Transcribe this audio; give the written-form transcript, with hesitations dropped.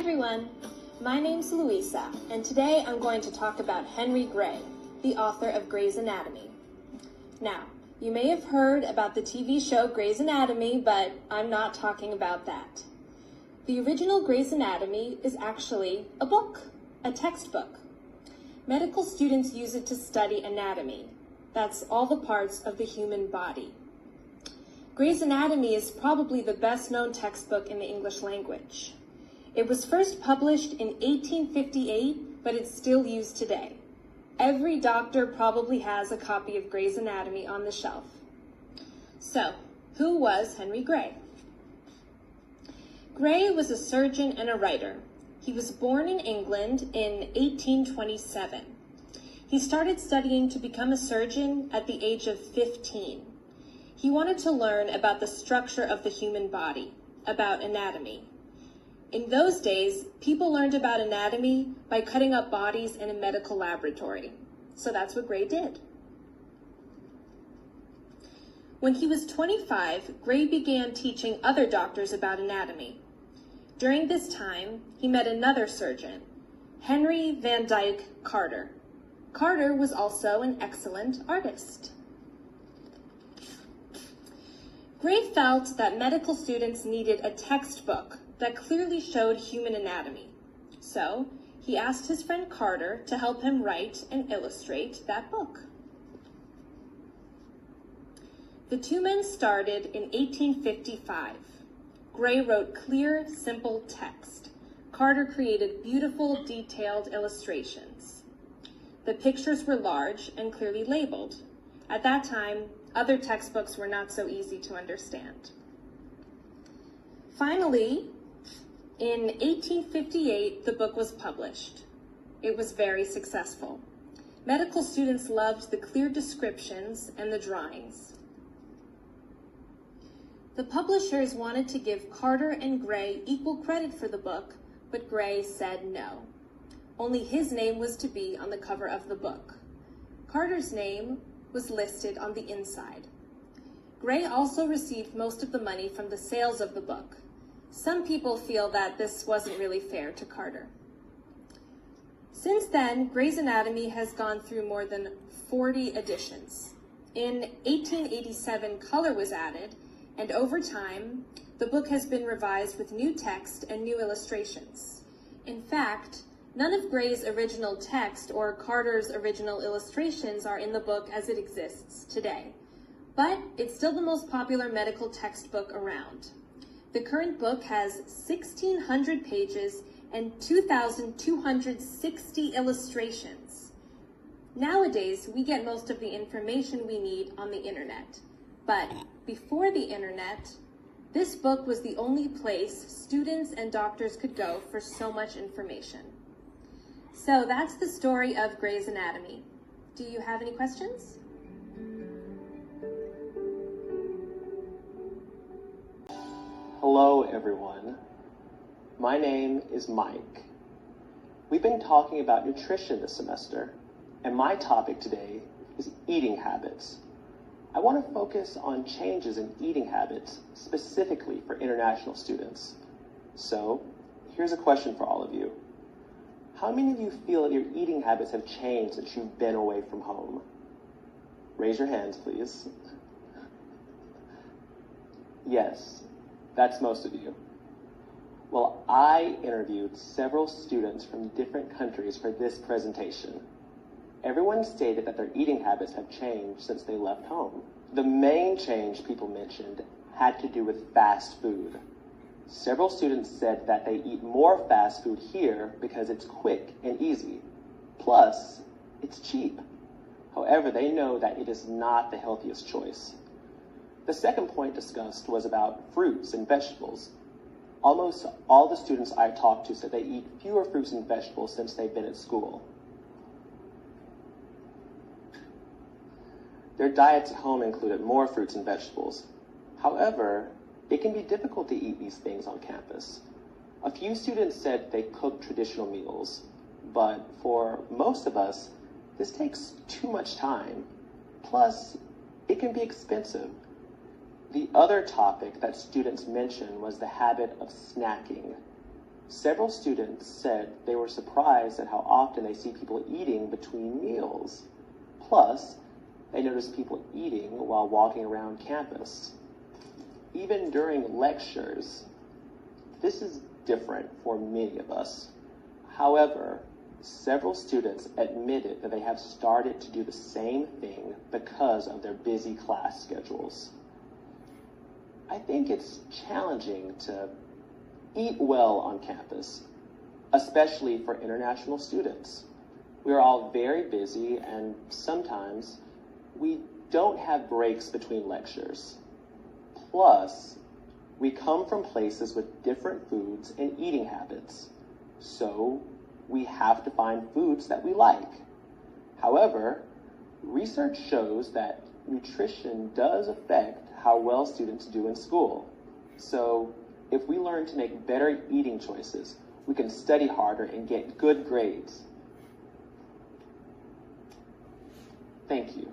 everyone, my name's Louisa, and today I'm going to talk about Henry Gray, the author of Gray's Anatomy. Now, you may have heard about the TV show Gray's Anatomy, but I'm not talking about that. The original Gray's Anatomy is actually a book, a textbook. Medical students use it to study anatomy. That's all the parts of the human body. Gray's Anatomy is probably the best-known textbook in the English language. It was first published in 1858, but it's still used today. Every doctor probably has a copy of Gray's Anatomy on the shelf. So, who was Henry Gray? Gray was a surgeon and a writer. He was born in England in 1827. He started studying to become a surgeon at the age of 15. He wanted to learn about the structure of the human body, about anatomy. In those days, people learned about anatomy by cutting up bodies in a medical laboratory. So that's what Gray did. When he was 25, Gray began teaching other doctors about anatomy. During this time, he met another surgeon, Henry Van Dyke Carter. Carter was also an excellent artist. Gray felt that medical students needed a textbook that clearly showed human anatomy. So, he asked his friend Carter to help him write and illustrate that book. The two men started in 1855. Gray wrote clear, simple text. Carter created beautiful, detailed illustrations. The pictures were large and clearly labeled. At that time, other textbooks were not so easy to understand. Finally, in 1858, the book was published. It was very successful. Medical students loved the clear descriptions and the drawings. The publishers wanted to give Carter and Gray equal credit for the book, but Gray said no. Only his name was to be on the cover of the book. Carter's name was listed on the inside. Gray also received most of the money from the sales of the book. Some people feel that this wasn't really fair to Carter. Since then, Gray's Anatomy has gone through more than 40 editions. In 1887, color was added, and over time, the book has been revised with new text and new illustrations. In fact, none of Gray's original text or Carter's original illustrations are in the book as it exists today, but it's still the most popular medical textbook around. The current book has 1,600 pages and 2,260 illustrations. Nowadays, we get most of the information we need on the internet. But before the internet, this book was the only place students and doctors could go for so much information. So that's the story of Gray's Anatomy. Do you have any questions? Hello everyone, my name is Mike. We've been talking about nutrition this semester, and my topic today is eating habits. I want to focus on changes in eating habits specifically for international students. So, here's a question for all of you. How many of you feel that your eating habits have changed since you've been away from home? Raise your hands, please. Yes. That's most of you. Well, I interviewed several students from different countries for this presentation. Everyone stated that their eating habits have changed since they left home. The main change people mentioned had to do with fast food. Several students said that they eat more fast food here because it's quick and easy. Plus, it's cheap. However, they know that it is not the healthiest choice. The second point discussed was about fruits and vegetables. Almost all the students I talked to said they eat fewer fruits and vegetables since they've been at school. Their diets at home included more fruits and vegetables. However, it can be difficult to eat these things on campus. A few students said they cooked traditional meals, but for most of us, this takes too much time. Plus, it can be expensive. The other topic that students mentioned was the habit of snacking. Several students said they were surprised at how often they see people eating between meals. Plus, they noticed people eating while walking around campus. Even during lectures, this is different for many of us. However, several students admitted that they have started to do the same thing because of their busy class schedules. I think it's challenging to eat well on campus, especially for international students. We are all very busy, and sometimes we don't have breaks between lectures. Plus, we come from places with different foods and eating habits, so we have to find foods that we like. However, research shows that nutrition does affect how well students do in school. So, if we learn to make better eating choices, we can study harder and get good grades. Thank you.